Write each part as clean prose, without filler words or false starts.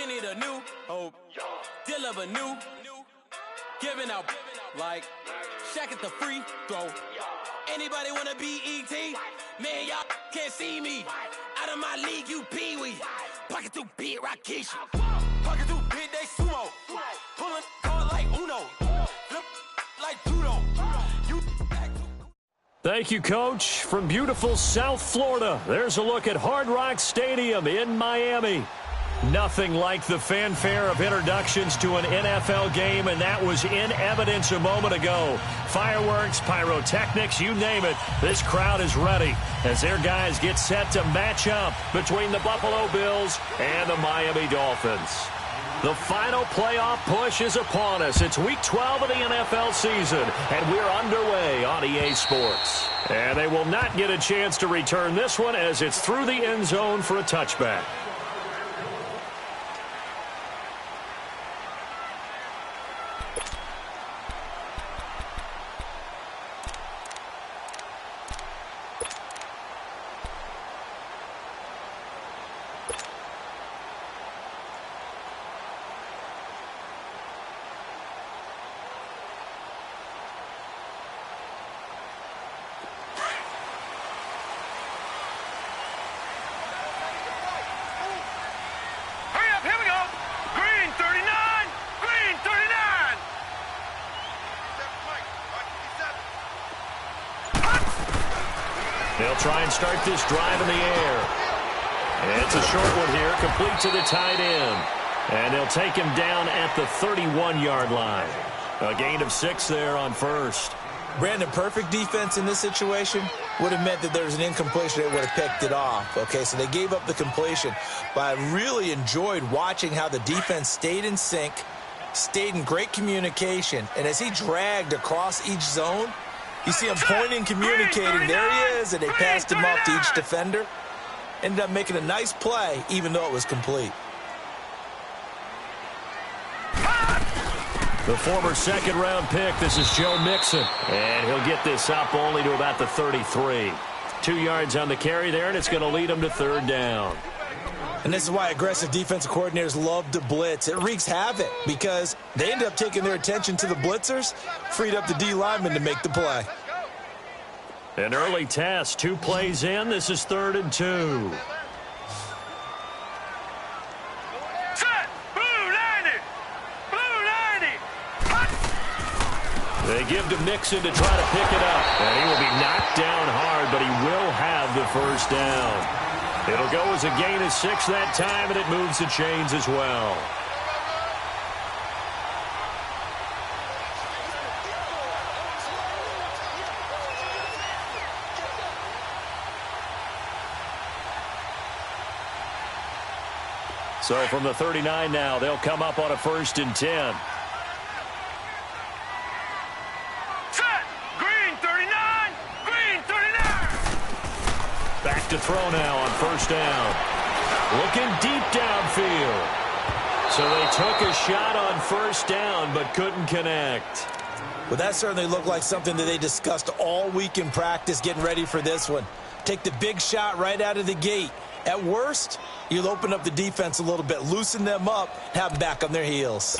We need a new hope, deliver new, giving out like Shaq at the free throw. Anybody wanna be ET? Man, y'all can't see me. Out of my league, you pee-wee. Pocket too big, Rakishi. Pocket too big, they sumo. Pulling card like Uno. Flip like judo. Thank you, Coach. From beautiful South Florida, there's a look at Hard Rock Stadium in Miami. Nothing like the fanfare of introductions to an NFL game, and that was in evidence a moment ago. Fireworks, pyrotechnics, you name it. This crowd is ready as their guys get set to match up between the Buffalo Bills and the Miami Dolphins. The final playoff push is upon us. It's Week 12 of the NFL season, and we're underway on EA Sports. And they will not get a chance to return this one as it's through the end zone for a touchback. They'll try and start this drive in the air. And it's a short one here, complete to the tight end. And they'll take him down at the 31-yard line. A gain of 6 there on first. Brandon, perfect defense in this situation would have meant that there was an incompletion. They would have picked it off. Okay, so they gave up the completion. But I really enjoyed watching how the defense stayed in sync, stayed in great communication. And as he dragged across each zone, you see him pointing, communicating. There he is, and they passed him off to each defender. Ended up making a nice play, even though it was complete. The former second-round pick, this is Joe Mixon. And he'll get this up only to about the 33. 2 yards on the carry there, and it's going to lead him to third down. And this is why aggressive defensive coordinators love to blitz. It wreaks havoc because they end up taking their attention to the blitzers, freed up the D lineman to make the play. An early test, 2 plays in. This is 3rd and 2. Set! Blue 90! Blue 90! They give to Mixon to try to pick it up. And he will be knocked down hard, but he will have the first down. It'll go as a gain of 6 that time, and it moves the chains as well. So from the 39 now, they'll come up on a 1st and 10. Back to throw now on 1st down. Looking deep downfield. So they took a shot on 1st down but couldn't connect. Well, that certainly looked like something that they discussed all week in practice getting ready for this one. Take the big shot right out of the gate. At worst, you'll open up the defense a little bit, loosen them up, have them back on their heels.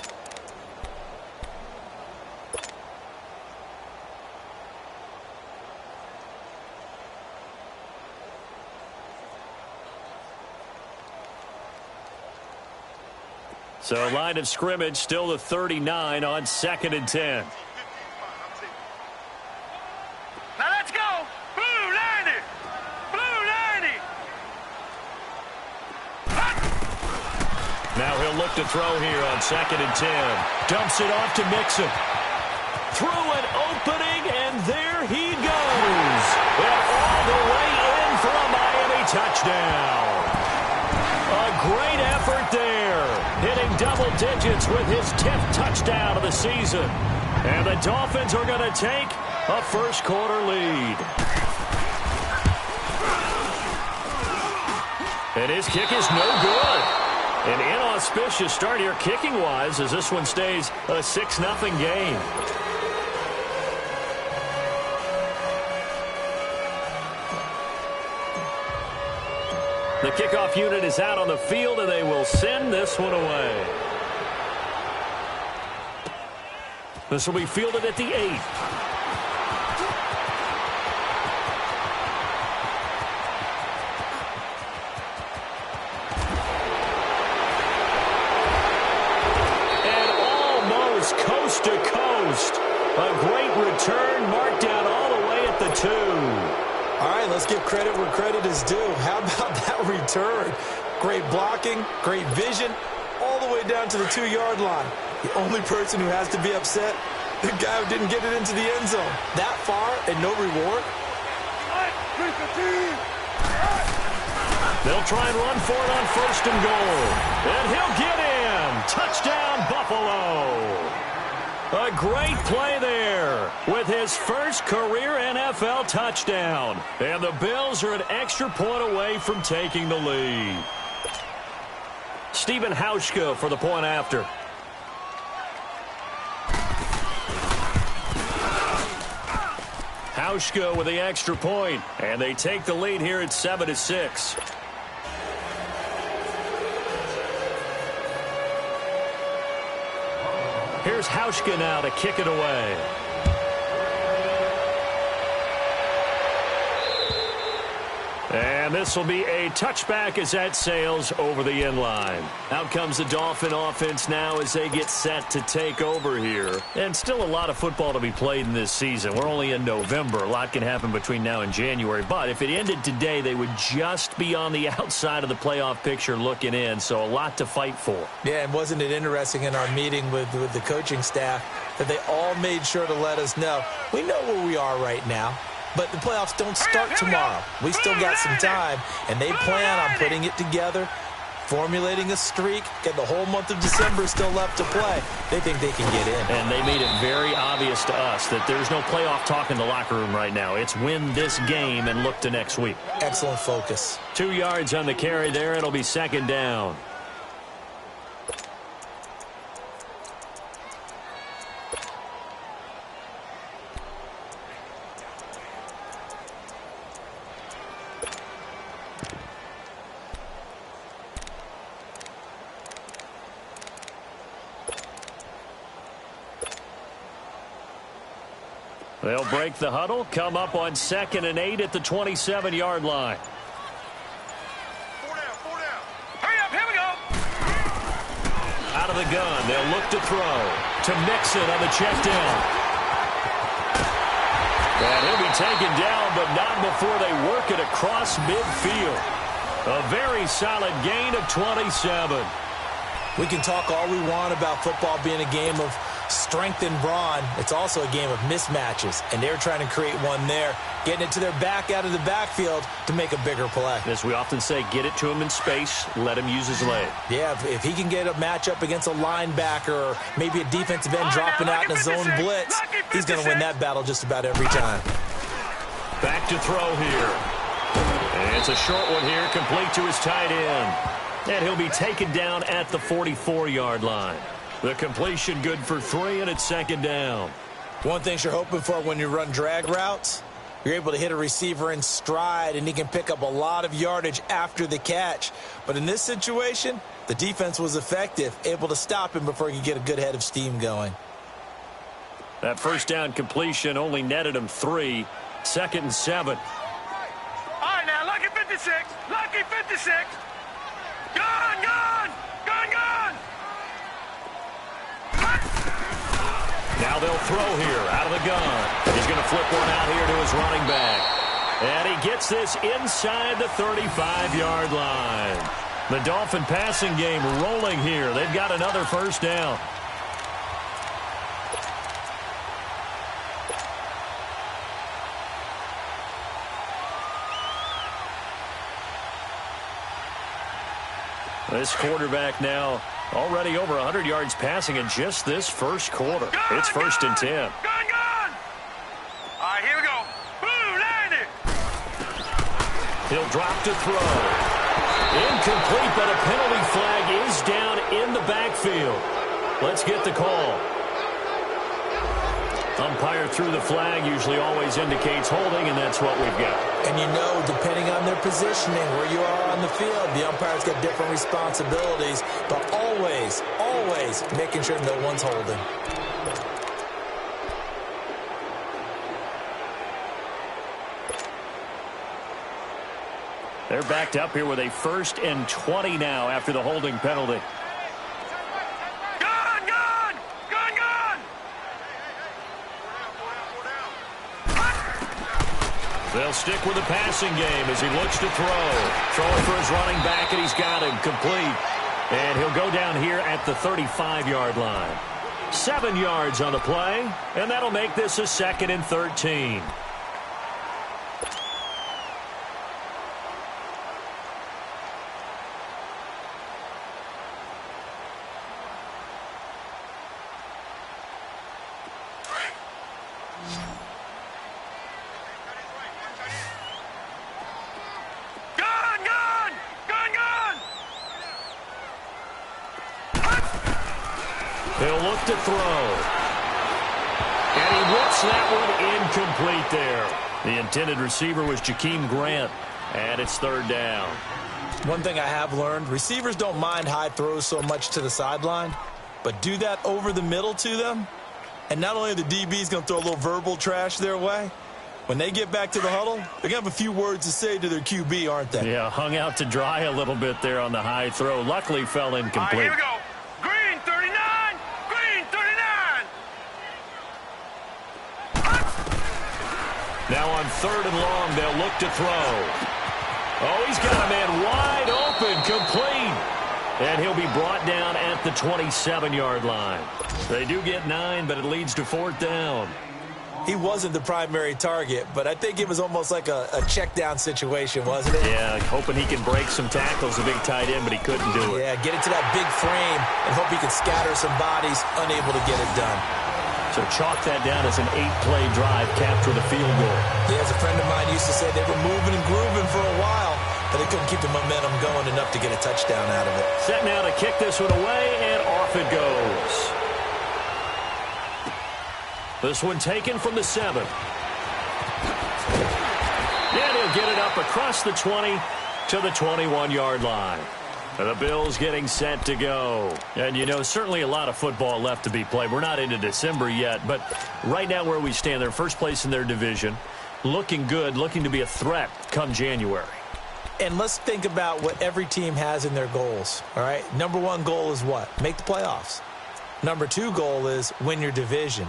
So line of scrimmage still the 39 on 2nd and 10. Now let's go! Blue 90! Blue 90! Now he'll look to throw here on 2nd and 10. Dumps it off to Mixon. Through an opening, and there he goes. And all the way in for a Miami touchdown. A great effort there, hitting double digits with his 10th touchdown of the season. And the Dolphins are going to take a first-quarter lead. And his kick is no good. An inauspicious start here kicking-wise as this one stays a 6-0 game. The kickoff unit is out on the field, and they will send this one away. This will be fielded at the 8. And almost coast to coast. A great return, marked down all the way at the 2. All right, let's give credit where credit is due. How about that return? Great blocking, great vision, all the way down to the 2-yard line. The only person who has to be upset, the guy who didn't get it into the end zone. That far and no reward? They'll try and run for it on 1st and goal. And he'll get in. Touchdown, Buffalo. A great play there with his first career NFL touchdown. And the Bills are an extra point away from taking the lead. Stephen Hauschka for the point after. Hauschka with the extra point, and they take the lead here at 7-6. Here's Hauschka now to kick it away. And this will be a touchback as that sails over the end line. Out comes the Dolphin offense now as they get set to take over here. And still a lot of football to be played in this season. We're only in November. A lot can happen between now and January. But if it ended today, they would just be on the outside of the playoff picture looking in. So a lot to fight for. Yeah, and wasn't it interesting in our meeting with the coaching staff that they all made sure to let us know, we know where we are right now. But the playoffs don't start tomorrow. We still got some time, and they plan on putting it together, formulating a streak, getting the whole month of December still left to play. They think they can get in. And they made it very obvious to us that there's no playoff talk in the locker room right now. It's win this game and look to next week. Excellent focus. 2 yards on the carry there. It'll be 2nd down. They'll break the huddle, come up on 2nd and 8 at the 27-yard line. 4 down, 4 down. Hurry up, here we go. Out of the gun, they'll look to throw. To Mixon on the check down. And he'll be taken down, but not before they work it across midfield. A very solid gain of 27. We can talk all we want about football being a game of strength and brawn. It's also a game of mismatches, and they're trying to create one there, getting it to their back out of the backfield to make a bigger play. As we often say, get it to him in space, let him use his leg. Yeah, if he can get a matchup against a linebacker or maybe a defensive end dropping out in a zone blitz, he's going to win that battle just about every time. Back to throw here. And it's a short one here, complete to his tight end. And he'll be taken down at the 44-yard line. The completion good for 3, and it's 2nd down. One thing you're hoping for when you run drag routes, you're able to hit a receiver in stride, and he can pick up a lot of yardage after the catch. But in this situation, the defense was effective, able to stop him before he could get a good head of steam going. That first down completion only netted him 3. 2nd and 7. All right, now, lucky 56. Lucky 56. Gone, gone. Gone, gone. Now they'll throw here out of the gun. He's going to flip one out here to his running back. And he gets this inside the 35-yard line. The Dolphin passing game rolling here. They've got another first down. This quarterback now already over 100 yards passing in just this first quarter. It's 1st and 10. Gone, gone. All right, here we go. Boom, landed. He'll drop to throw. Incomplete, but a penalty flag is down in the backfield. Let's get the call. Umpire threw the flag, usually always indicates holding, and that's what we've got. And you know, depending on their positioning, where you are on the field, the umpire's got different responsibilities, but always, always making sure no one's holding. They're backed up here with a 1st and 20 now after the holding penalty. Gun, gun! Gun, gun! They'll stick with the passing game as he looks to throw. Throwing for his running back, and he's got him complete. And he'll go down here at the 35-yard line. 7 yards on the play, and that'll make this a 2nd and 13. He'll look to throw. And he whips that one incomplete there. The intended receiver was Jakeem Grant, and it's 3rd down. One thing I have learned, receivers don't mind high throws so much to the sideline, but do that over the middle to them, and not only are the DBs going to throw a little verbal trash their way, when they get back to the huddle, they're going to have a few words to say to their QB, aren't they? Yeah, hung out to dry a little bit there on the high throw. Luckily fell incomplete. All right, here we go. Green 39! Green 39! Now on 3rd and long, they'll look to throw. Oh, he's got a man wide open, complete. And he'll be brought down at the 27-yard line. They do get 9, but it leads to 4th down. He wasn't the primary target, but I think it was almost like a check-down situation, wasn't it? Yeah, hoping he can break some tackles, a big tight end, but he couldn't do it. Yeah, get into that big frame and hope he can scatter some bodies, unable to get it done. So chalk that down as an 8-play drive, capped with a field goal. Yeah, as a friend of mine used to say, they were moving and grooving for a while, but they couldn't keep the momentum going enough to get a touchdown out of it. Set now to kick this one away, and off it goes. This one taken from the 7. And he'll get it up across the 20 to the 21-yard line. The Bills getting set to go. And, you know, certainly a lot of football left to be played. We're not into December yet, but right now where we stand, they're first place in their division. Looking good, looking to be a threat come January. And let's think about what every team has in their goals, all right? Number 1 goal is what? Make the playoffs. Number 2 goal is win your division.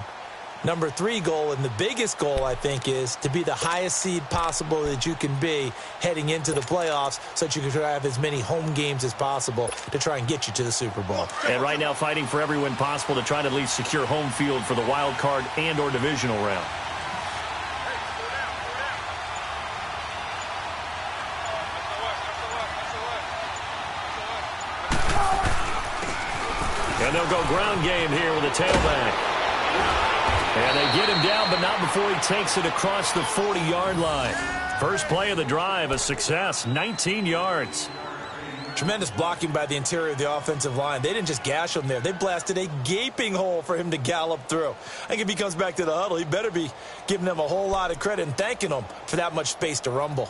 Number 3 goal, and the biggest goal, I think, is to be the highest seed possible that you can be heading into the playoffs so that you can try to have as many home games as possible to try and get you to the Super Bowl. And right now fighting for every win possible to try to at least secure home field for the wild card and or divisional round. And they'll go ground game here with a tailback. And they get him down, but not before he takes it across the 40-yard line. First play of the drive, a success, 19 yards. Tremendous blocking by the interior of the offensive line. They didn't just gash him there. They blasted a gaping hole for him to gallop through. I think if he comes back to the huddle, he better be giving them a whole lot of credit and thanking them for that much space to rumble.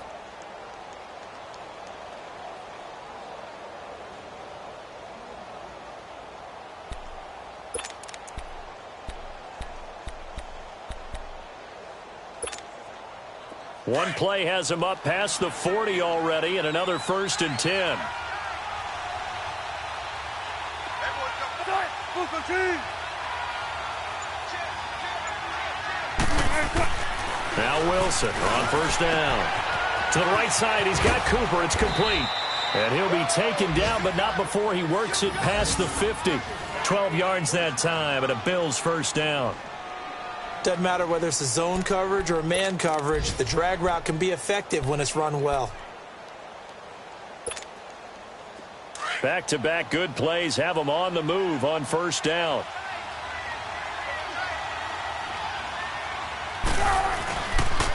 One play has him up past the 40 already, and another 1st and 10. Now Wilson on 1st down. To the right side, he's got Cooper. It's complete. And he'll be taken down, but not before he works it past the 50. 12 yards that time, and a Bills 1st down. Doesn't matter whether it's a zone coverage or a man coverage, the drag route can be effective when it's run well. Back-to-back good plays have them on the move on 1st down.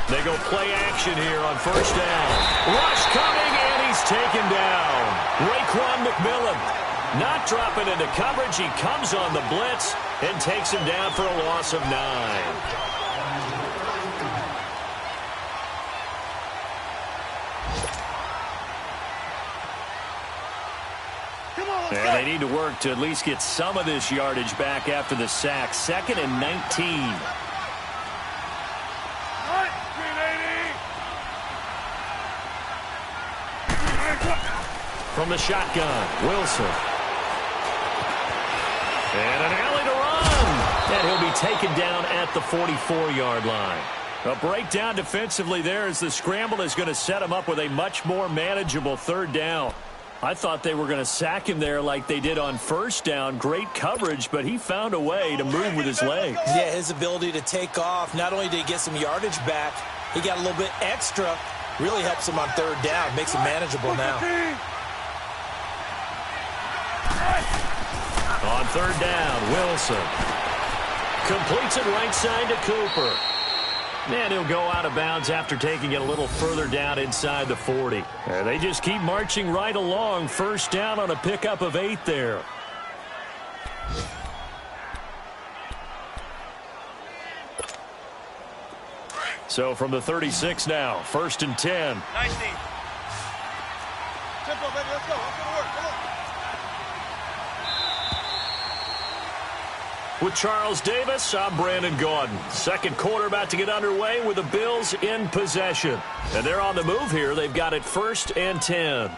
They go play action here on 1st down. Rush coming, and he's taken down. Raekwon McMillan not dropping into coverage. He comes on the blitz, and takes him down for a loss of 9. And they need to work to at least get some of this yardage back after the sack. 2nd and 19. From the shotgun, Wilson. And an alley to run. And he'll be taken down at the 44-yard line. A breakdown defensively there as the scramble is going to set him up with a much more manageable 3rd down. I thought they were going to sack him there like they did on 1st down. Great coverage, but he found a way to move with his legs. Yeah, his ability to take off, not only did he get some yardage back, he got a little bit extra. Really helps him on 3rd down, makes him manageable now. On 3rd down, Wilson completes it right side to Cooper. And he'll go out of bounds after taking it a little further down inside the 40. And they just keep marching right along. 1st down on a pickup of 8 there. So from the 36 now, 1st and 10. 19. Tempo, baby, let's go. Let's go to work. Come on. With Charles Davis, I'm Brandon Gaudin. 2nd quarter about to get underway with the Bills in possession. And they're on the move here. They've got it 1st and 10.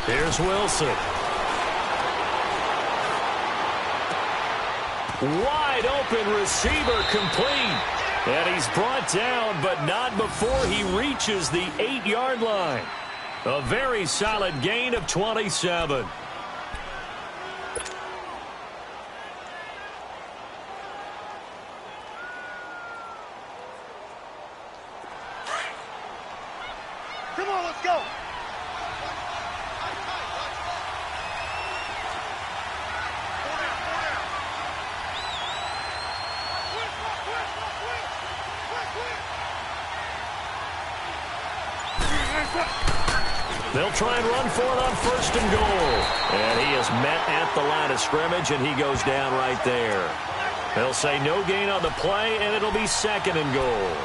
Here's Wilson. Wide open receiver complete. And he's brought down, but not before he reaches the 8-yard line. A very solid gain of 27. Come on, let's go. They'll try and run for it on 1st and goal. And he is met at the line of scrimmage, and he goes down right there. They'll say no gain on the play, and it'll be 2nd and goal.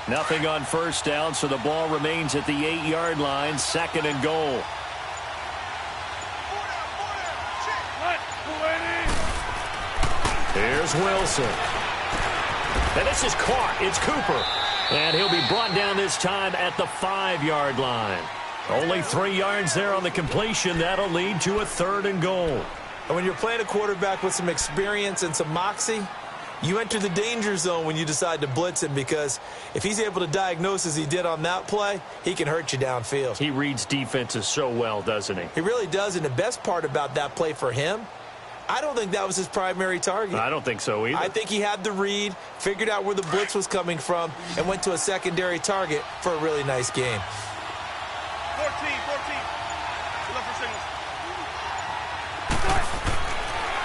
Nothing on 1st down, so the ball remains at the 8-yard line. 2nd and goal. Here's Wilson. And this is caught. It's Cooper. And he'll be brought down this time at the 5-yard line. Only 3 yards there on the completion. That'll lead to a 3rd and goal. And when you're playing a quarterback with some experience and some moxie, you enter the danger zone when you decide to blitz him, because if he's able to diagnose as he did on that play, he can hurt you downfield. He reads defenses so well, doesn't he? He really does, and the best part about that play for him, I don't think that was his primary target. I don't think so either. I think he had the read, figured out where the blitz was coming from, and went to a secondary target for a really nice game. 14. Look for signals.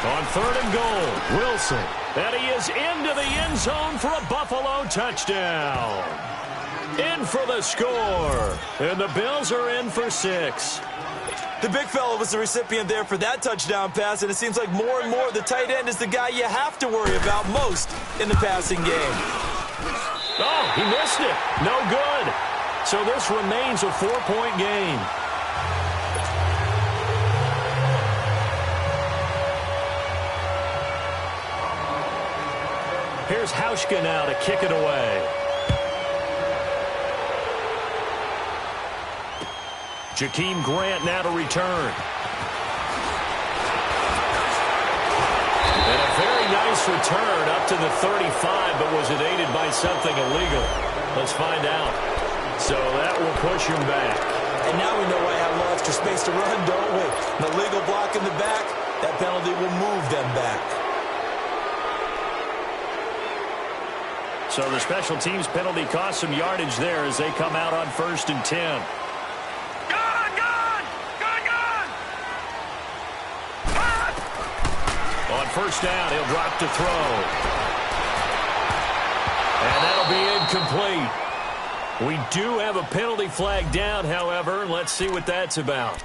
On 3rd and goal, Wilson. And he is into the end zone for a Buffalo touchdown. In for the score. And the Bills are in for 6. The big fella was the recipient there for that touchdown pass, and it seems like more and more the tight end is the guy you have to worry about most in the passing game. Oh, he missed it. No good. So this remains a 4-point game. Here's Hauschka now to kick it away. Jakeem Grant now to return. And a very nice nice return up to the 35, but was it aided by something illegal? Let's find out. So that will push him back. And now we know why I have a little extra space to run, don't we? An illegal block in the back, that penalty will move them back. So the special teams penalty cost some yardage there as they come out on 1st and 10. Gone! Gone! Gone! Gone! On 1st down, he'll drop to throw. And that'll be incomplete. We do have a penalty flag down, however. Let's see what that's about.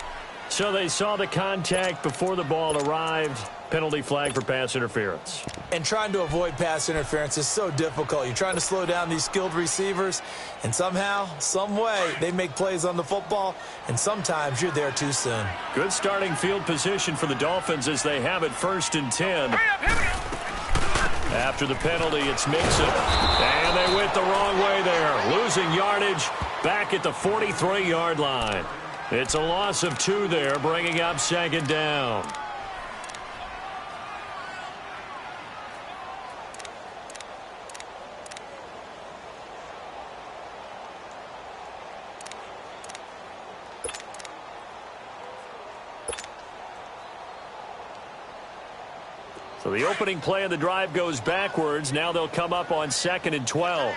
So they saw the contact before the ball arrived. Penalty flag for pass interference. And trying to avoid pass interference is so difficult. You're trying to slow down these skilled receivers, and somehow, some way, they make plays on the football, and sometimes you're there too soon. Good starting field position for the Dolphins as they have it 1st and 10. Hurry up, hurry up! After the penalty, it's Mixon. And they went the wrong way there. Losing yardage back at the 43-yard line. It's a loss of 2 there, bringing up 2nd down. So the opening play of the drive goes backwards. Now they'll come up on 2nd and 12.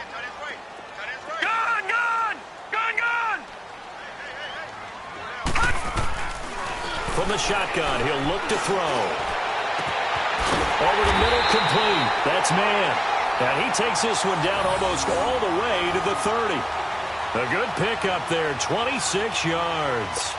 Gone! Gone! Gone! Gone! From the shotgun, he'll look to throw. Over the middle, complete. That's man. And he takes this one down almost all the way to the 30. A good pickup there, 26 yards.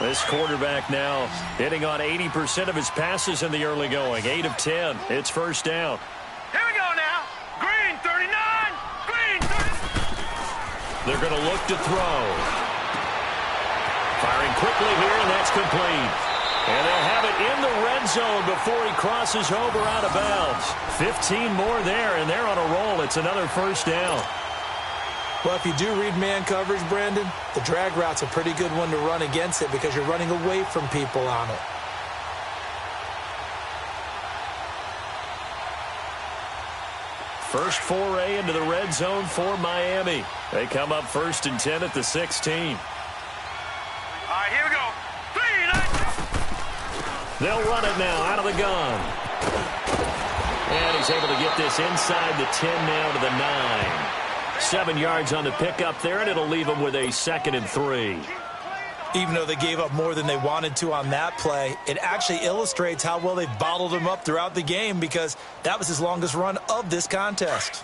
This quarterback now hitting on 80% of his passes in the early going. 8 of 10. It's 1st down. Here we go now. Green 39. Green 30. They're going to look to throw. Firing quickly here, and that's complete. And they'll have it in the red zone before he crosses over out of bounds. 15 more there, and they're on a roll. It's another 1st down. Well, if you do read man coverage, Brandon, the drag route's a pretty good one to run against it because you're running away from people on it. First foray into the red zone for Miami. They come up 1st and 10 at the 16. All right, here we go. 3, 9. They'll run it now out of the gun. And he's able to get this inside the 10 now to the 9. 7 yards on the pickup there, and it'll leave them with a 2nd and 3. Even though they gave up more than they wanted to on that play, it actually illustrates how well they've bottled him up throughout the game because that was his longest run of this contest.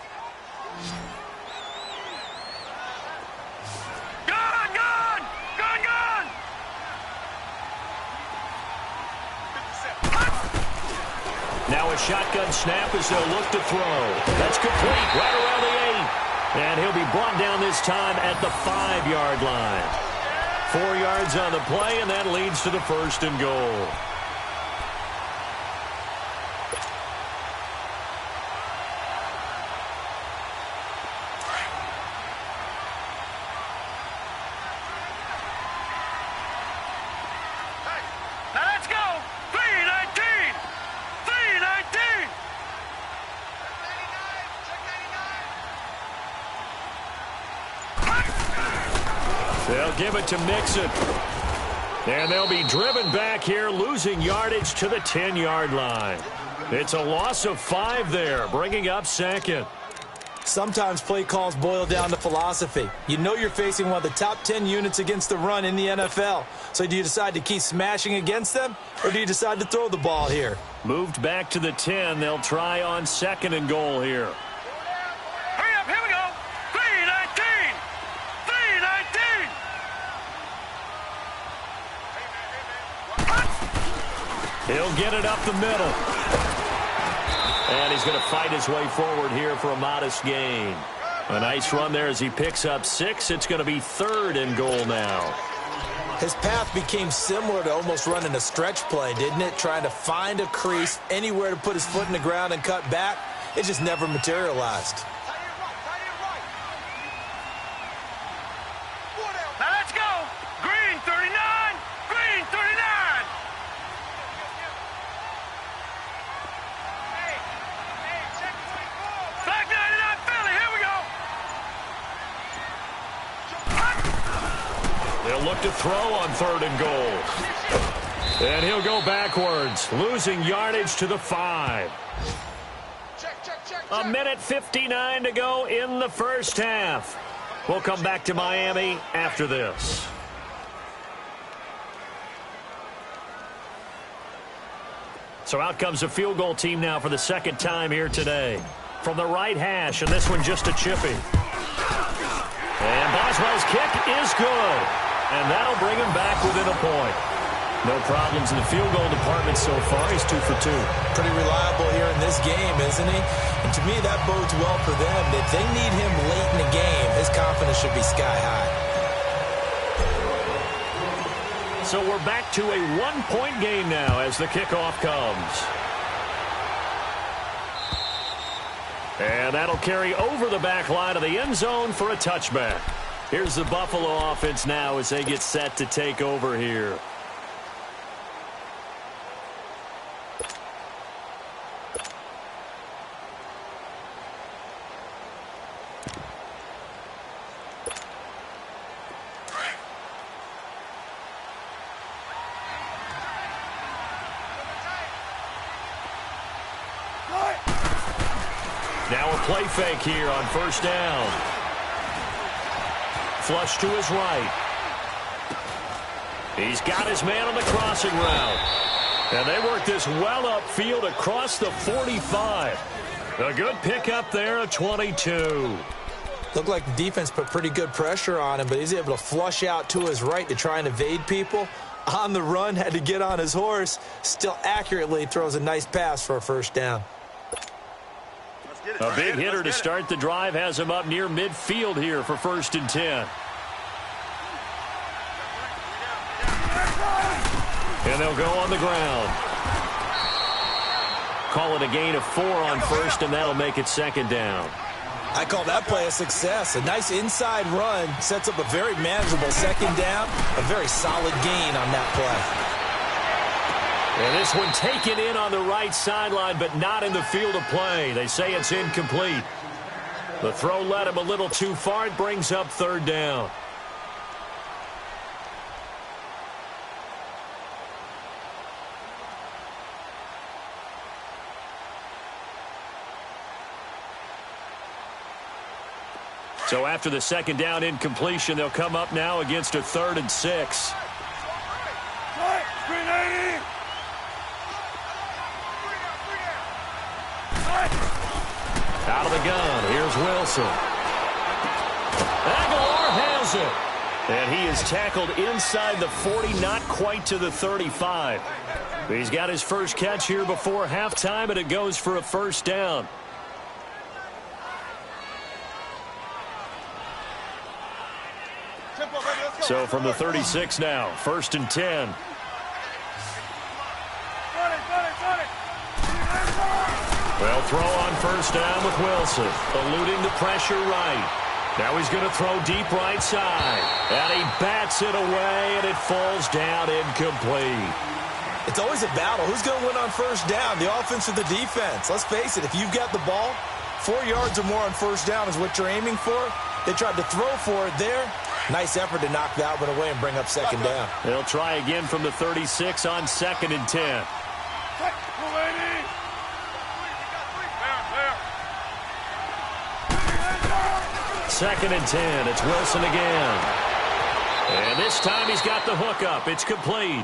Gone! Gone! Gone! Gone! Now a shotgun snap as they'll look to throw. That's complete right around the 8. And he'll be brought down this time at the 5-yard line. 4 yards on the play, and that leads to the 1st and goal. Now let's go. 3-19. 3-19. They'll give it to Mixon. And they'll be driven back here, losing yardage to the 10-yard line. It's a loss of 5 there, bringing up 2nd. Sometimes play calls boil down to philosophy. You know you're facing one of the top 10 units against the run in the NFL. So do you decide to keep smashing against them, or do you decide to throw the ball here? Moved back to the 10. They'll try on 2nd and goal here. Hurry up, here we go. 3-19. 3-19. He'll get it up the middle. And he's going to fight his way forward here for a modest gain. A nice run there as he picks up 6. It's going to be 3rd and goal now. His path became similar to almost running a stretch play, didn't it? Trying to find a crease, anywhere to put his foot in the ground and cut back. It just never materialized. look to throw on 3rd and goal. And he'll go backwards, losing yardage to the 5. A minute 59 to go in the first half. We'll come back to Miami after this. So out comes a field goal team now for the second time here today. From the right hash, and this one just a chippy. And Boswell's kick is good. And that'll bring him back within a point. No problems in the field goal department so far. He's 2 for 2. Pretty reliable here in this game, isn't he? And to me, that bodes well for them. If they need him late in the game, his confidence should be sky high. So we're back to a 1-point game now as the kickoff comes. And that'll carry over the back line of the end zone for a touchback. Here's the Buffalo offense now as they get set to take over here. Now a play fake here on 1st down. Flush to his right. He's got his man on the crossing route. And they work this well upfield across the 45. A good pickup there at 22. Looked like the defense put pretty good pressure on him, but he's able to flush out to his right to try and evade people. On the run, had to get on his horse. Still accurately throws a nice pass for a 1st down. A big hitter to start the drive has him up near midfield here for 1st and 10. And they'll go on the ground. Call it a gain of 4 on 1st, and that'll make it 2nd down. I call that play a success. A nice inside run sets up a very manageable 2nd down. A very solid gain on that play. And this one taken in on the right sideline, but not in the field of play. They say it's incomplete. The throw led him a little too far. It brings up 3rd down. So after the 2nd down incompletion, they'll come up now against a 3rd and 6. Out of the gun, here's Wilson. Aguilar has it. And he is tackled inside the 40, not quite to the 35. He's got his first catch here before halftime, and it goes for a 1st down. So from the 36 now, 1st and 10. Well, throw on 1st down with Wilson, eluding the pressure right. Now he's going to throw deep right side. And he bats it away, and it falls down incomplete. It's always a battle. Who's going to win on 1st down, the offense or the defense? Let's face it, if you've got the ball, 4 yards or more on 1st down is what you're aiming for. They tried to throw for it there. Nice effort to knock that one away and bring up 2nd down. They'll try again from the 36 on 2nd and 10. 2nd and 10. It's Wilson again. And this time he's got the hook up. It's complete.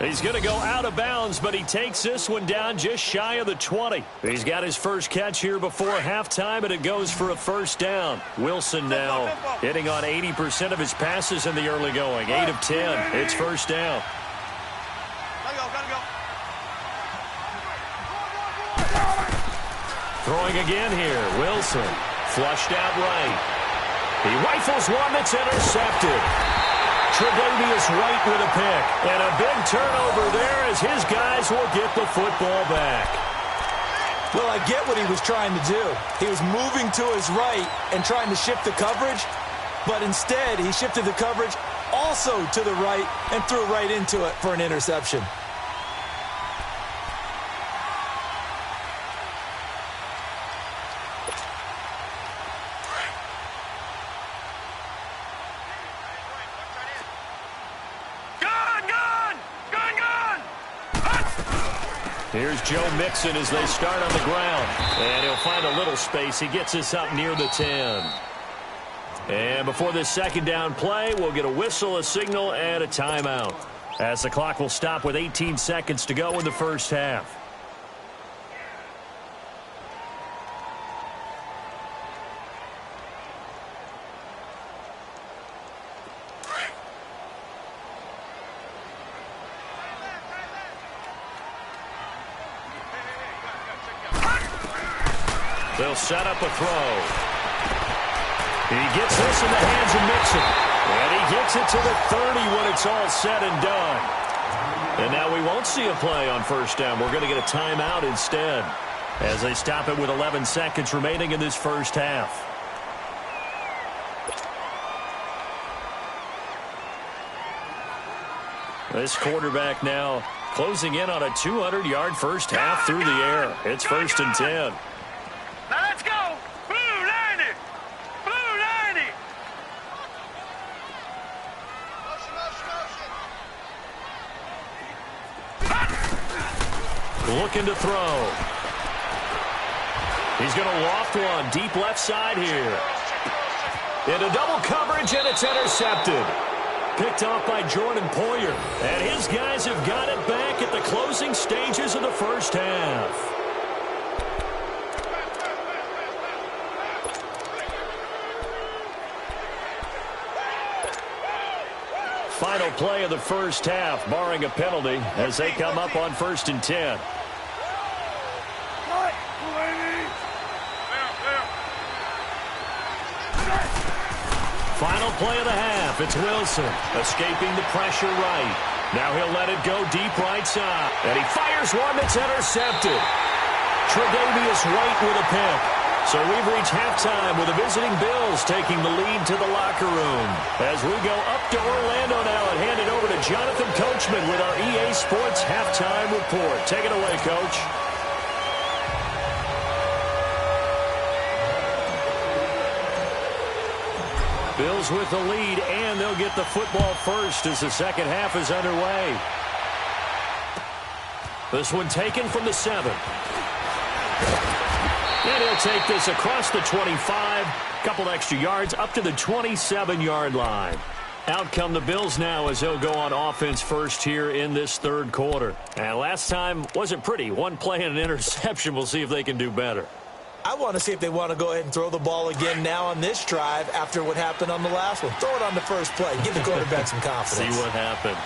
He's going to go out of bounds, but he takes this one down just shy of the 20. He's got his first catch here before halftime, and it goes for a 1st down. Wilson now hitting on 80% of his passes in the early going. 8 of 10. It's 1st down. Throwing again here. Wilson flushed out right. He rifles one that's intercepted. Tre'Davious White with a pick. And a big turnover there as his guys will get the football back. Well, I get what he was trying to do. He was moving to his right and trying to shift the coverage, but instead he shifted the coverage also to the right and threw right into it for an interception. Here's Joe Mixon as they start on the ground. And he'll find a little space. He gets us up near the 10. And before this second down play, we'll get a whistle, a signal, and a timeout, as the clock will stop with 18 seconds to go in the first half. They'll set up a throw. He gets this in the hands of Mixon. And he gets it to the 30 when it's all said and done. And now we won't see a play on first down. We're going to get a timeout instead, as they stop it with 11 seconds remaining in this first half. This quarterback now closing in on a 200-yard first half through the air. It's 1st and 10. Now let's go! Blue 90! Blue 90! Looking to throw. He's going to loft one deep left side here. Into double coverage, and it's intercepted. Picked off by Jordan Poyer. And his guys have got it back at the closing stages of the first half. Final play of the first half, barring a penalty, as they come up on 1st and 10. Final play of the half. It's Wilson escaping the pressure right. Now he'll let it go deep right side. And he fires one that's intercepted. Tre'Davious White with a pick. So we've reached halftime with the visiting Bills taking the lead to the locker room. As we go up to Orlando now and hand it over to Jonathan Coachman with our EA Sports Halftime Report. Take it away, Coach. Bills with the lead, and they'll get the football first as the second half is underway. This one taken from the 7. And he'll take this across the 25, couple extra yards up to the 27-yard line. Out come the Bills now as they'll go on offense first here in this third quarter. And last time wasn't pretty. One play and an interception. We'll see if they can do better. I want to see if they want to go ahead and throw the ball again now on this drive after what happened on the last one. Throw it on the first play. Give the quarterback some confidence. See what happens.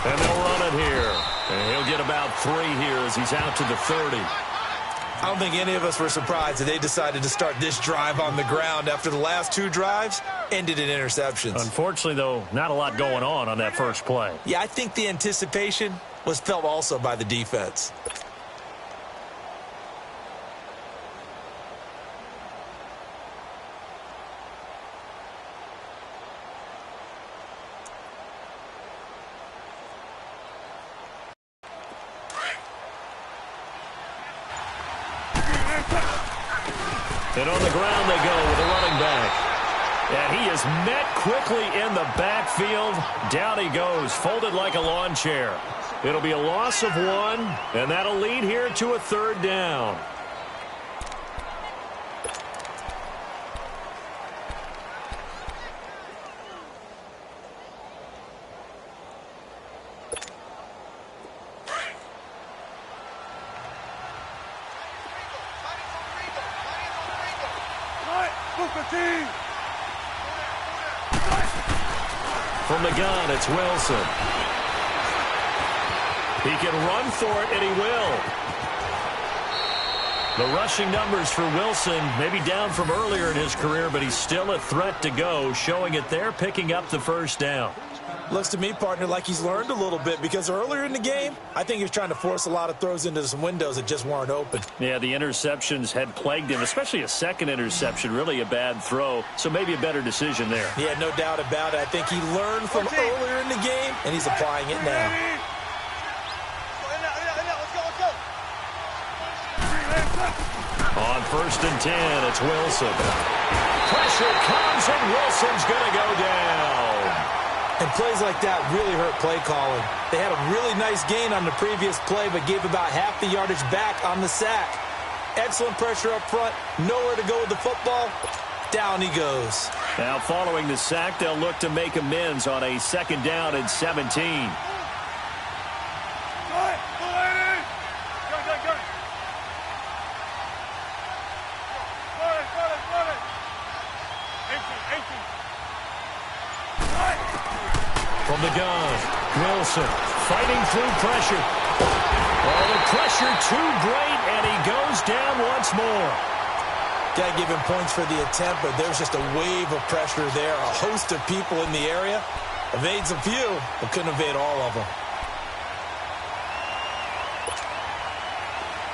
And they'll run it here. And he'll get about 3 here as he's out to the 30. I don't think any of us were surprised that they decided to start this drive on the ground after the last 2 drives ended in interceptions. Unfortunately, though, not a lot going on that first play. Yeah, I think the anticipation was felt also by the defense. And on the ground they go with a running back. And he is met quickly in the backfield. Down he goes, folded like a lawn chair. It'll be a loss of 1, and that'll lead here to a 3rd down. From the gun, it's Wilson. He can run for it, and he will. The rushing numbers for Wilson maybe down from earlier in his career, but he's still a threat to go, showing it there, picking up the first down. Looks to me, partner, like he's learned a little bit because earlier in the game, I think he was trying to force a lot of throws into some windows that just weren't open. Yeah, the interceptions had plagued him, especially a second interception, really a bad throw, so maybe a better decision there. Yeah, no doubt about it. I think he learned from earlier in the game, and he's applying it now. On 1st and 10, it's Wilson. Pressure comes, and Wilson's going to go down. And plays like that really hurt play calling. They had a really nice gain on the previous play, but gave about half the yardage back on the sack. Excellent pressure up front. Nowhere to go with the football. Down he goes. Now following the sack, they'll look to make amends on a 2nd down and 17. From the gun, Wilson fighting through pressure. Oh, the pressure too great, and he goes down once more. Got to give him points for the attempt, but there's just a wave of pressure there. A host of people in the area. Evades a few, but couldn't evade all of them.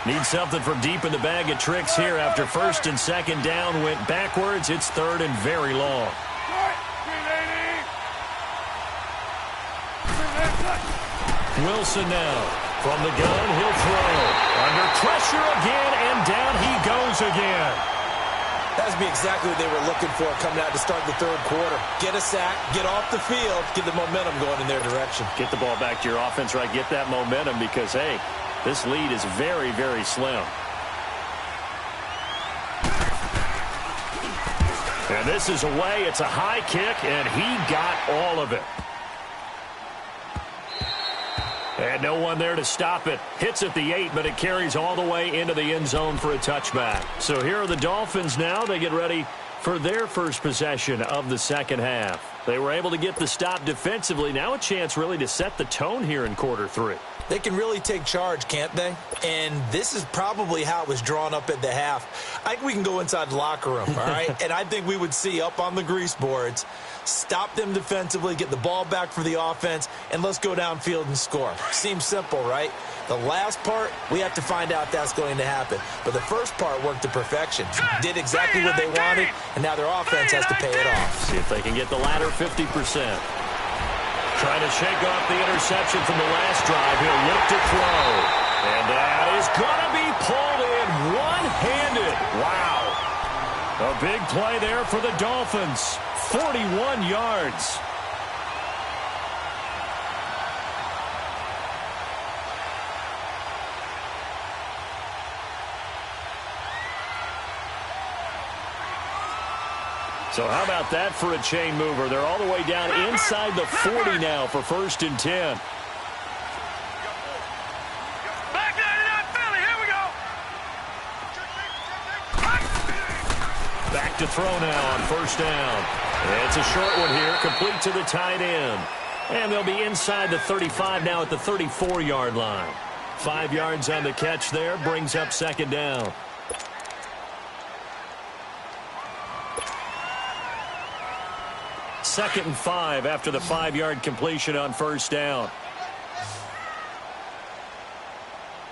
Need something from deep in the bag of tricks here after 1st and 2nd down went backwards. It's 3rd and very long. Wilson now. From the gun, he'll throw. Under pressure again, and down he goes again. That's exactly what they were looking for coming out to start the 3rd quarter. Get a sack, get off the field, get the momentum going in their direction. Get the ball back to your offense, right? Get that momentum because, hey, this lead is very, very slim. And this is away. It's a high kick, and he got all of it. And no one there to stop it. Hits at the 8, but it carries all the way into the end zone for a touchback. So here are the Dolphins now. They get ready for their first possession of the 2nd half. They were able to get the stop defensively. Now a chance really to set the tone here in quarter 3. They can really take charge, can't they? And this is probably how it was drawn up at the half. I think we can go inside the locker room, all right? And I think we would see up on the grease boards, stop them defensively, get the ball back for the offense, and let's go downfield and score. Seems simple, right? The last part, we have to find out if that's going to happen. But the first part worked to perfection. Did exactly what they wanted, and now their offense has to pay it off. See if they can get the latter 50%. Trying to shake off the interception from the last drive. He'll look to throw. And that is going to be pulled in one-handed. Wow. A big play there for the Dolphins. 41 yards. So how about that for a chain mover? They're all the way down inside the 40 now for 1st and 10. Back down to Philly. Here we go. Back to throw now on 1st down. It's a short one here, complete to the tight end. And they'll be inside the 35 now at the 34-yard line. 5 yards on the catch there, brings up 2nd down. Second and 5 after the 5-yard completion on 1st down.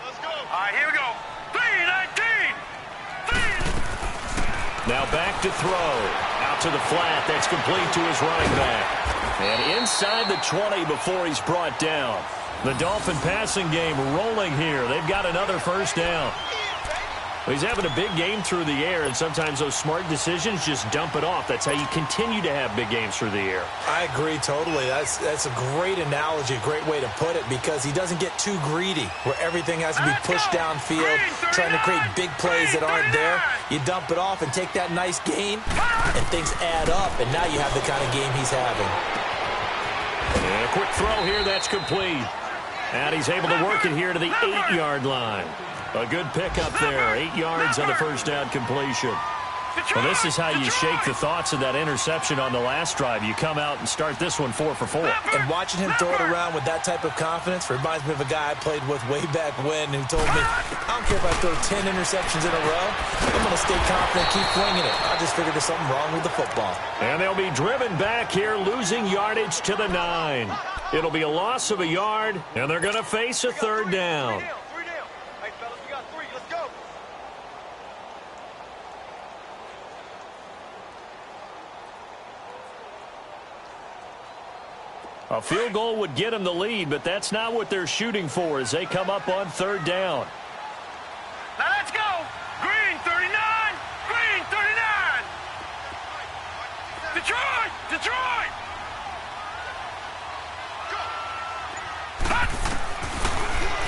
Let's go. All right, here we go. 3-19. Now back to throw. Out to the flat. That's complete to his running back. And inside the 20 before he's brought down. The Dolphin passing game rolling here. They've got another 1st down. He's having a big game through the air, and sometimes those smart decisions just dump it off. That's how you continue to have big games through the air. I agree totally. That's a great analogy, a great way to put it, because he doesn't get too greedy where everything has to be pushed downfield, trying to create big plays that aren't there. You dump it off and take that nice gain, and things add up, and now you have the kind of game he's having. And a quick throw here, that's complete. And he's able to work it here to the 8-yard line. A good pickup there. 8 yards on the 1st down completion. Well, this is how you shake the thoughts of that interception on the last drive. You come out and start this one 4 for 4. And watching him throw it around with that type of confidence reminds me of a guy I played with way back when who told me, I don't care if I throw 10 interceptions in a row. I'm going to stay confident, keep flinging it. I just figured there's something wrong with the football. And they'll be driven back here, losing yardage to the 9. It'll be a loss of a yard, and they're going to face a 3rd down. A field goal would get them the lead, but that's not what they're shooting for as they come up on 3rd down. Now let's go. Green, 39. Detroit!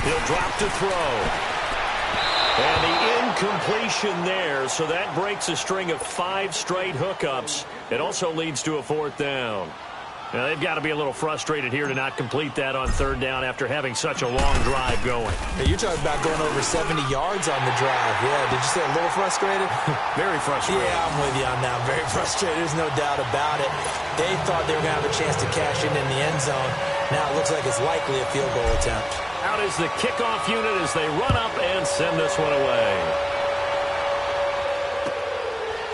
He'll drop to throw. And the incompletion there, so that breaks a string of 5 straight hookups. It also leads to a 4th down. Now, they've got to be a little frustrated here to not complete that on 3rd down after having such a long drive going. Hey, you're talking about going over 70 yards on the drive. Yeah, did you say a little frustrated? Very frustrated. Yeah, I'm with you on that. Very frustrated. There's no doubt about it. They thought they were going to have a chance to cash in the end zone. Now it looks like it's likely a field goal attempt. Out is the kickoff unit as they run up and send this one away.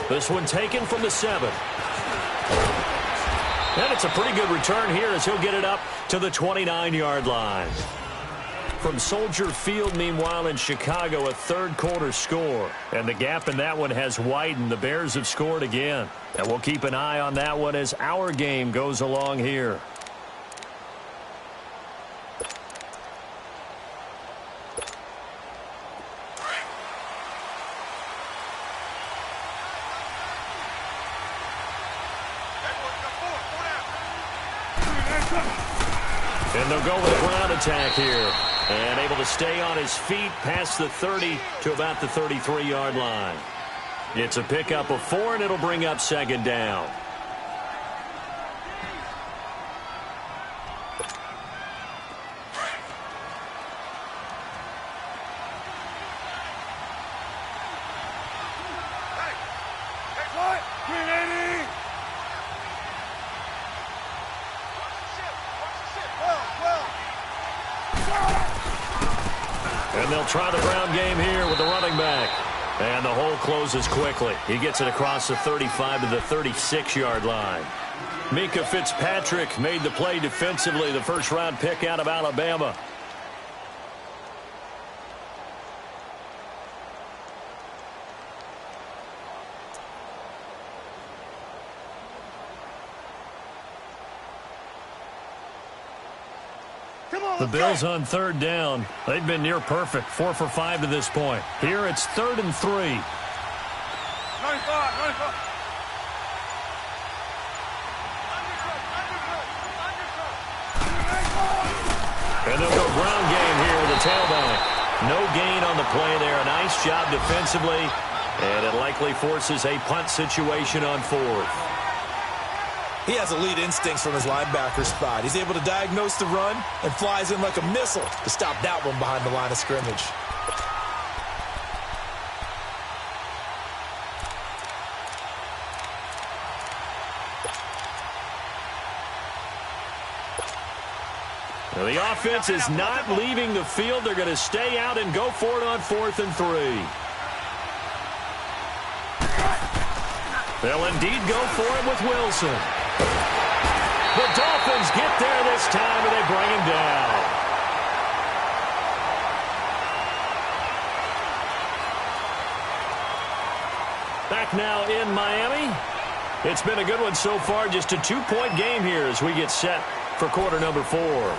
This one taken from the 7. And it's a pretty good return here as he'll get it up to the 29-yard line. From Soldier Field, meanwhile, in Chicago, a 3rd quarter score. And the gap in that one has widened. The Bears have scored again. And we'll keep an eye on that one as our game goes along here. And they'll go with a ground attack here. And able to stay on his feet past the 30 to about the 33-yard line. It's a pickup of 4, and it'll bring up 2nd down. And they'll try the ground game here with the running back. And the hole closes quickly. He gets it across the 35 to the 36-yard line. Minkah Fitzpatrick made the play defensively, the first-round pick out of Alabama. The Bills on 3rd down. They've been near perfect, 4 for 5 to this point. Here it's 3rd and 3. 95. And they'll go ground game here with the tailback. No gain on the play there. A nice job defensively. And it likely forces a punt situation on 4th. He has elite instincts from his linebacker spot. He's able to diagnose the run and flies in like a missile to stop that one behind the line of scrimmage. Now the offense is not leaving the field. They're going to stay out and go for it on 4th and 3. They'll indeed go for it with Wilson. The Dolphins get there this time, and they bring him down. Back now in Miami. It's been a good one so far. Just a 2-point game here as we get set for quarter number 4.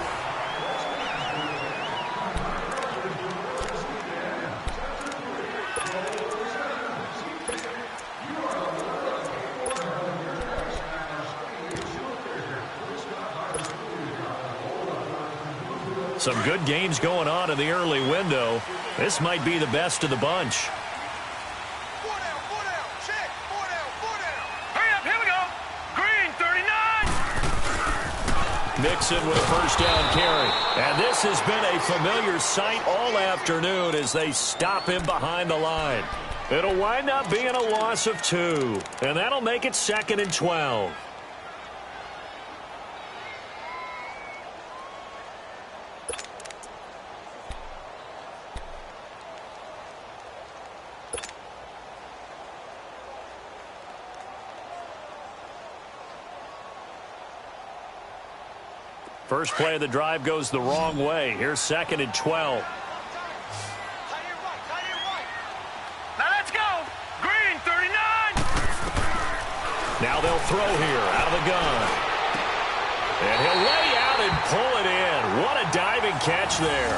Some good games going on in the early window. This might be the best of the bunch. 4 down, 4 down, check, 4 down, 4 down. Hurry up, here we go. Green, 39. Mixon with a first down carry. And this has been a familiar sight all afternoon as they stop him behind the line. It'll wind up being a loss of 2. And that'll make it 2nd and 12. First play of the drive goes the wrong way. Here's 2nd and 12. Now let's go. Green, 39. Now they'll throw here out of the gun. And he'll lay out and pull it in. What a diving catch there.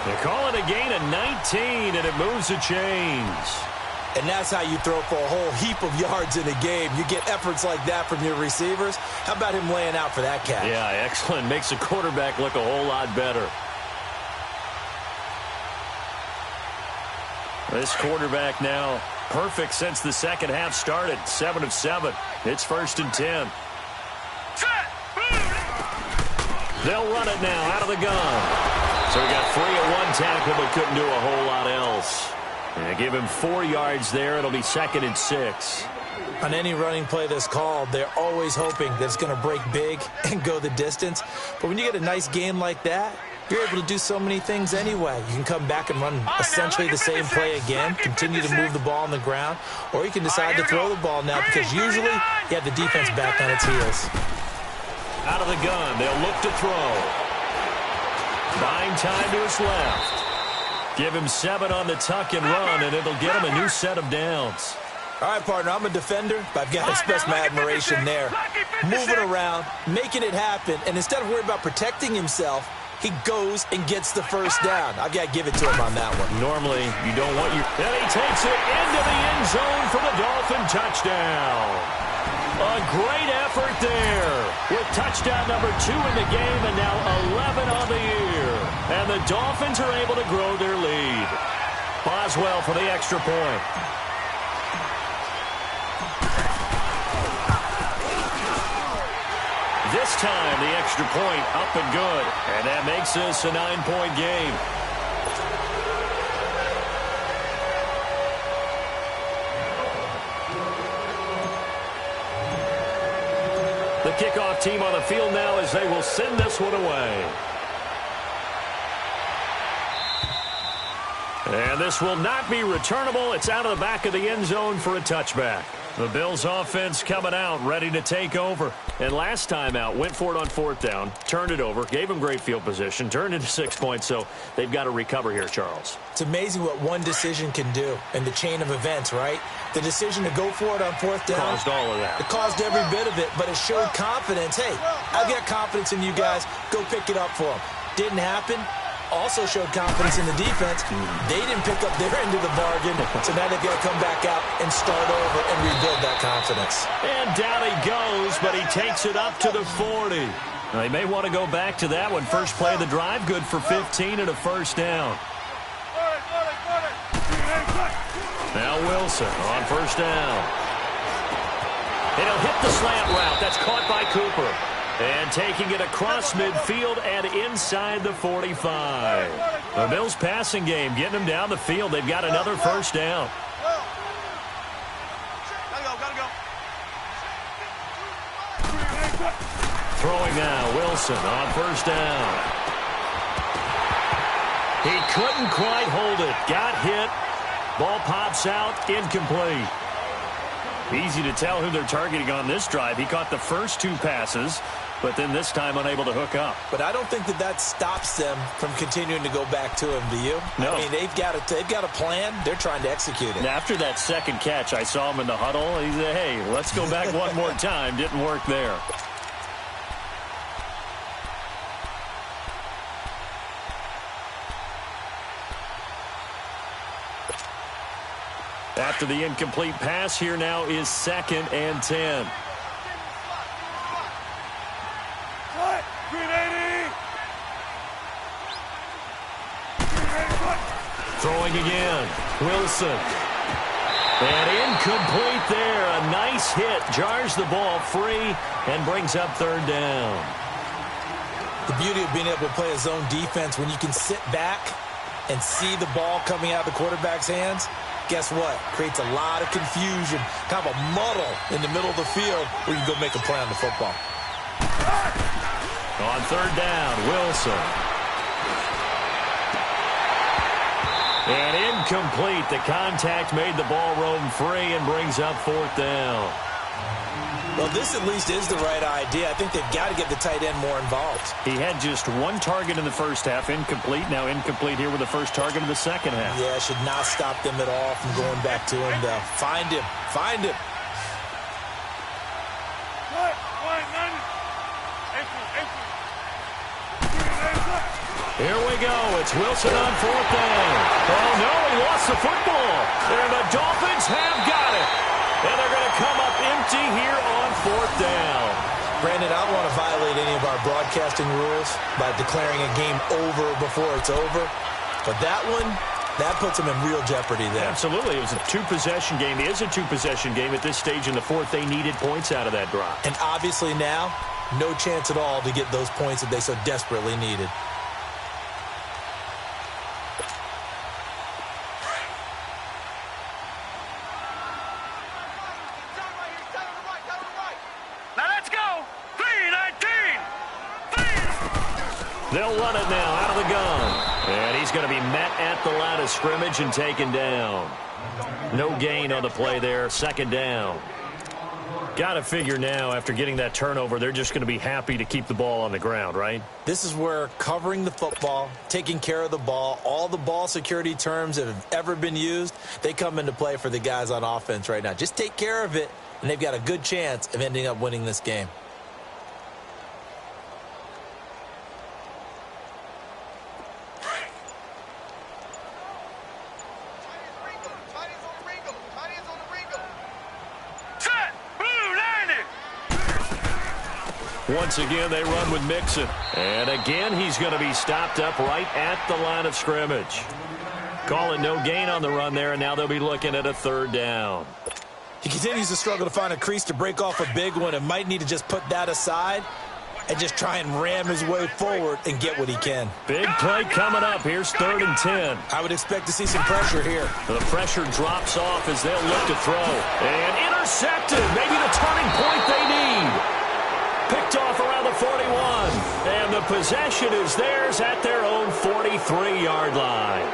They call it a gain of 19, and it moves the chains. And that's how you throw for a whole heap of yards in a game. You get efforts like that from your receivers. How about him laying out for that catch? Yeah, excellent. Makes the quarterback look a whole lot better. This quarterback now perfect since the second half started. 7 of 7. It's 1st and 10. They'll run it now out of the gun. So we got 3 at one tackle, but couldn't do a whole lot else. And they give him 4 yards there. It'll be 2nd and 6. On any running play that's called, they're always hoping that it's going to break big and go the distance. But when you get a nice game like that, you're able to do so many things anyway. You can come back and run essentially the same play again, continue to move the ball on the ground, or you can decide to throw the ball now because usually you have the defense back on its heels. Out of the gun, they'll look to throw. Buying time to his left. Give him 7 on the tuck and run, and it'll get him a new set of downs. All right, partner, I'm a defender, but I've got to express my admiration there. Moving around, making it happen, and instead of worrying about protecting himself, he goes and gets the first down. I've got to give it to him on that one. Normally, you don't want your... And he takes it into the end zone for the Dolphin touchdown. A great effort there with touchdown number 2 in the game and now 11 on the year. And the Dolphins are able to grow their lead. Boswell for the extra point. This time, the extra point up and good. And that makes this a 9-point game. The kickoff team on the field now as they will send this one away. And this will not be returnable. It's out of the back of the end zone for a touchback. The Bills offense coming out, ready to take over. And last time out, went for it on 4th down, turned it over, gave them great field position, turned into 6 points, so they've got to recover here, Charles. It's amazing what one decision can do in the chain of events, right? The decision to go for it on 4th down. Caused all of that. It caused every bit of it, but it showed confidence. Hey, I've got confidence in you guys. Go pick it up for them. Didn't happen. Also showed confidence in the defense. They didn't pick up their end of the bargain, so now they've got to come back out and start over and rebuild that confidence. And down he goes, but he takes it up to the 40. Now, they may want to go back to that one. First play of the drive, good for 15 and a first down. Now Wilson on first down. And he'll hit the slant route. That's caught by Cooper. And taking it across midfield and inside the 45. The Bills passing game getting them down the field. They've got another first down. Throwing now, Wilson on first down. He couldn't quite hold it. Got hit. Ball pops out, incomplete. Easy to tell who they're targeting on this drive. He caught the first 2 passes, but then this time unable to hook up. But I don't think that stops them from continuing to go back to him, do you? No. I mean, they've got a plan. They're trying to execute it. And after that second catch, I saw him in the huddle. He said, hey, let's go back one more time. Didn't work there. After the incomplete pass, here now is 2nd and 10. Throwing again. Wilson. And incomplete there. A nice hit. Jars the ball free and brings up 3rd down. The beauty of being able to play a zone defense when you can sit back and see the ball coming out of the quarterback's hands, guess what? Creates a lot of confusion, kind of a muddle in the middle of the field where you can go make a play on the football. On 3rd down, Wilson. And incomplete. The contact made the ball roam free and brings up 4th down. Well, this at least is the right idea. I think they've got to get the tight end more involved. He had just 1 target in the first half, incomplete. Now incomplete here with the first target of the second half. Yeah, should not stop them at all from going back to him, though. Find him. Find him. Here we go. It's Wilson on 4th down. Oh, no, he lost the football. And the Dolphins have got it. And they're going to come up empty here on 4th down. Brandon, I don't want to violate any of our broadcasting rules by declaring a game over before it's over. But that one, that puts them in real jeopardy there. Absolutely. It was a two-possession game. It is a two-possession game at this stage in the fourth. They needed points out of that drive. And obviously now, no chance at all to get those points that they so desperately needed. They'll run it now out of the gun. And he's going to be met at the line of scrimmage and taken down. No gain on the play there. 2nd down. Got to figure now, after getting that turnover, they're just going to be happy to keep the ball on the ground, right? This is where covering the football, taking care of the ball, all the ball security terms that have ever been used, they come into play for the guys on offense right now. Just take care of it, and they've got a good chance of ending up winning this game. Once again, they run with Mixon. And again, he's going to be stopped up right at the line of scrimmage. Call it no gain on the run there, and now they'll be looking at a 3rd down. He continues to struggle to find a crease to break off a big one and might need to just put that aside and just try and ram his way forward and get what he can. Big play coming up. Here's 3rd and 10. I would expect to see some pressure here. The pressure drops off as they'll look to throw. And intercepted. Maybe the turning point they need. Picked off around the 41. And the possession is theirs at their own 43-yard line.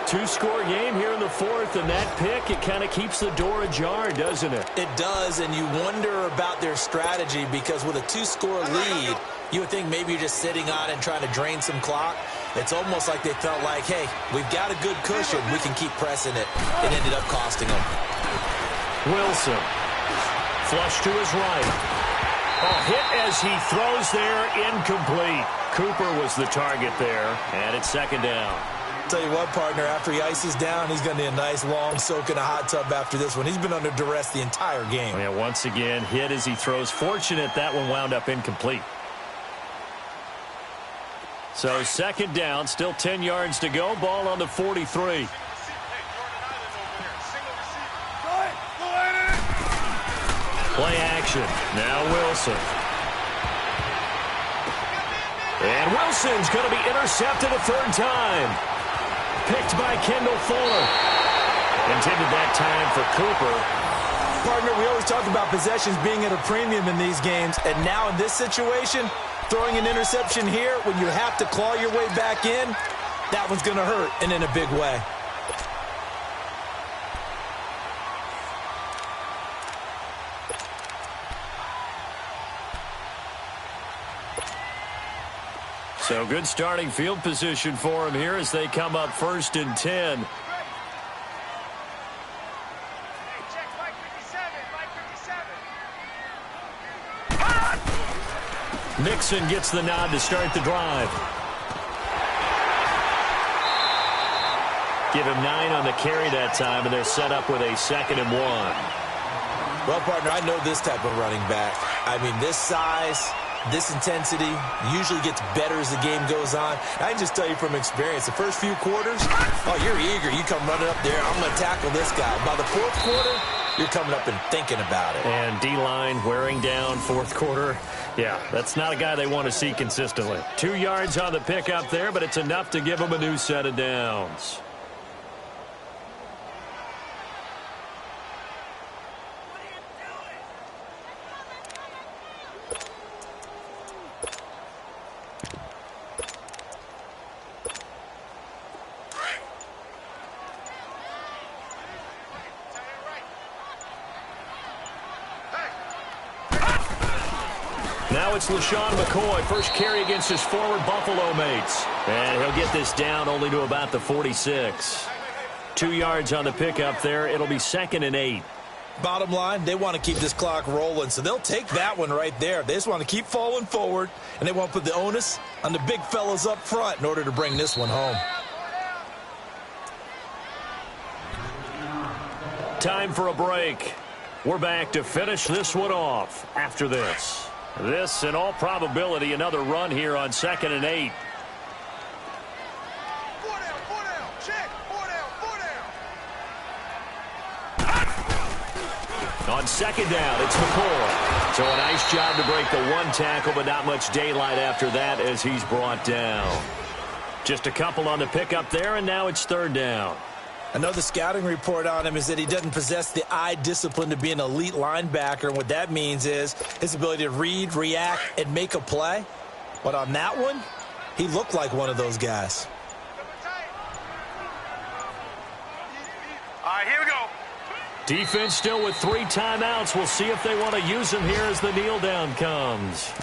2-score game here in the 4th, and that pick, it kind of keeps the door ajar, doesn't it? It does, and you wonder about their strategy because with a 2-score lead, you would think maybe you're just sitting on it and trying to drain some clock. It's almost like they felt like, hey, we've got a good cushion. We can keep pressing it. It ended up costing them. Wilson. Flush to his right. A hit as he throws there, incomplete. Cooper was the target there, and it's 2nd down. Tell you what, partner, after he ices down, he's going to need a nice long soak in a hot tub after this one. He's been under duress the entire game. Yeah, once again, hit as he throws. Fortunate that one wound up incomplete. So 2nd down, still 10 yards to go. Ball on the 43. Play action. Now Wilson. And Wilson's going to be intercepted a 3rd time. Picked by Kendall Fuller. Intended that time for Cooper. Partner, we always talk about possessions being at a premium in these games. And now in this situation, throwing an interception here when you have to claw your way back in, that one's going to hurt, and in a big way. So good starting field position for him here as they come up 1st and 10. Mixon gets the nod to start the drive. Give him 9 on the carry that time, and they're set up with a 2nd and 1. Well, partner, I know this type of running back. I mean, this size, this intensity usually gets better as the game goes on. I can just tell you from experience, the first few quarters, oh, you're eager. You come running up there, I'm going to tackle this guy. By the 4th quarter, you're coming up and thinking about it. And D-line wearing down 4th quarter. Yeah, that's not a guy they want to see consistently. 2 yards on the pickup there, but it's enough to give them a new set of downs. Now it's LaShawn McCoy, first carry against his former Buffalo mates. And he'll get this down only to about the 46. 2 yards on the pickup there. It'll be 2nd and 8. Bottom line, they want to keep this clock rolling, so they'll take that one right there. They just want to keep falling forward, and they want to put the onus on the big fellas up front in order to bring this one home. Time for a break. We're back to finish this one off after this. This, in all probability, another run here on 2nd and 8. On 2nd down, it's McCoy. So a nice job to break the one tackle, but not much daylight after that as he's brought down. Just a couple on the pickup there, and now it's 3rd down. I know the scouting report on him is that he doesn't possess the eye discipline to be an elite linebacker, and what that means is his ability to read, react, and make a play. But on that one, he looked like one of those guys. All right, here we go. Defense still with 3 timeouts. We'll see if they want to use them here as the kneel down comes.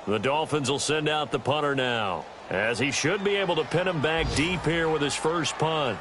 The Dolphins will send out the punter now, as he should be able to pin him back deep here with his first punt.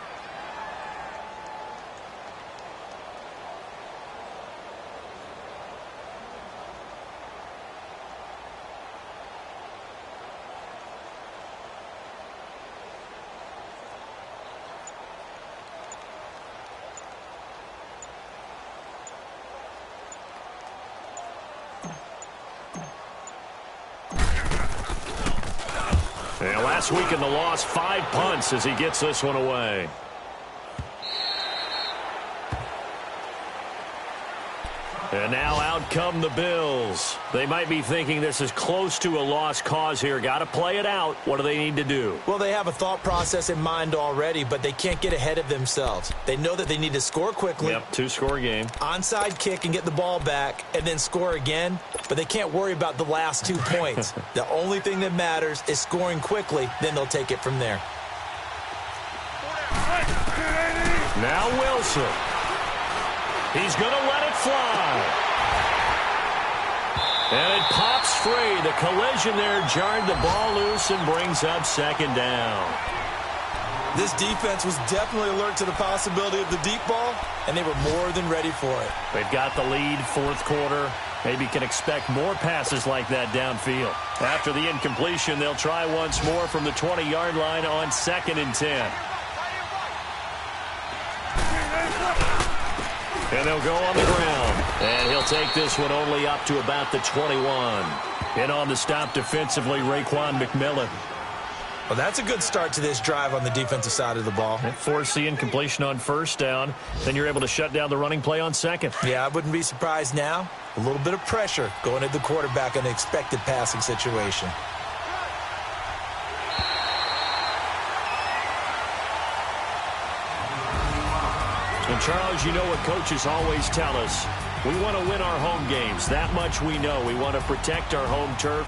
And last week in the loss, 5 punts as he gets this one away. And now out come the Bills. They might be thinking this is close to a lost cause here. Got to play it out. What do they need to do? Well, they have a thought process in mind already, but they can't get ahead of themselves. They know that they need to score quickly. Yep, 2-score game. Onside kick and get the ball back and then score again, but they can't worry about the last 2 points. The only thing that matters is scoring quickly, then they'll take it from there. Now Wilson. He's going to let it fly. And it pops free. The collision there jarred the ball loose and brings up 2nd down. This defense was definitely alert to the possibility of the deep ball, and they were more than ready for it. They've got the lead, 4th quarter. Maybe can expect more passes like that downfield. After the incompletion, they'll try once more from the 20-yard line on 2nd and 10. And they'll go on the ground. And he'll take this one only up to about the 21. In on the stop defensively, Raekwon McMillan. Well, that's a good start to this drive on the defensive side of the ball. Force the incompletion on 1st down. Then you're able to shut down the running play on 2nd. Yeah, I wouldn't be surprised now. A little bit of pressure going at the quarterback in an expected passing situation. And, Charles, you know what coaches always tell us. We want to win our home games. That much we know. We want to protect our home turf.